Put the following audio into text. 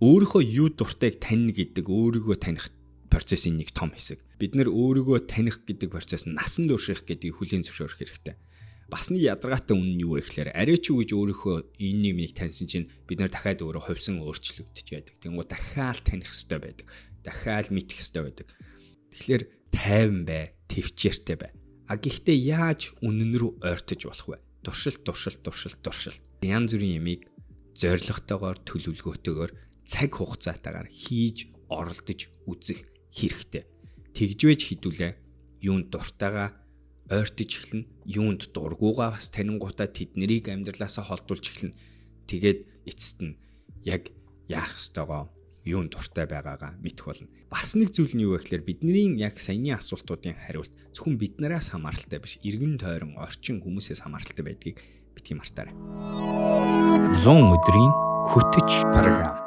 Өөрийнхөө юу дуртайг таньна гэдэг өөрийгөө таних процессын нэг том хэсэг. Бид нэр өөрийгөө таних гэдэг процесс насан турших гэдгийг хүлээн зөвшөөрөх хэрэгтэй. Бас нэг ядаргаатай үнэн юу вэ гэхээр арай ч үгүйж өөрийнхөө энэ нэг таньсан чинь бид нэр дахиад өөрөө хувьсан өөрчлөгдөж байдаг. Тэнгүү дахиад таних хэрэгтэй байдаг. Дахиад мэдэх хэрэгтэй байдаг. Тэгэхээр тайван бай, төвчээртэй бай. Гэхдээ яаж үнэн рүү ойртож болох вэ? Туршилт. Янз бүрийн ямиг зоригтойгоор төлөвлөгөөтэйгээр цаг хугацаатаагаар хийж оролдож үзэх хэрэгтэй. Тэгжвэж хідүүлээ юунд дуртайгаа ойртож эхэлнэ, юунд дургуугаа бас танингуудаа тэднийг амьдралаасаа холдуулж эхэлнэ. Тэгээд эцэст нь яг яах ёстойгоо юунд дуртай байгаагаа мэдэх болно. Бас нэг зүйл нь юу вэ гэхээр бидний яг саяны асуултуудын хариулт зөвхөн биднээс хамааралтай биш, эргэн тойрон орчин хүмүүсээс хамааралтай байдгийг битгий мартаарай. 100 өдрийн хөтөч програм.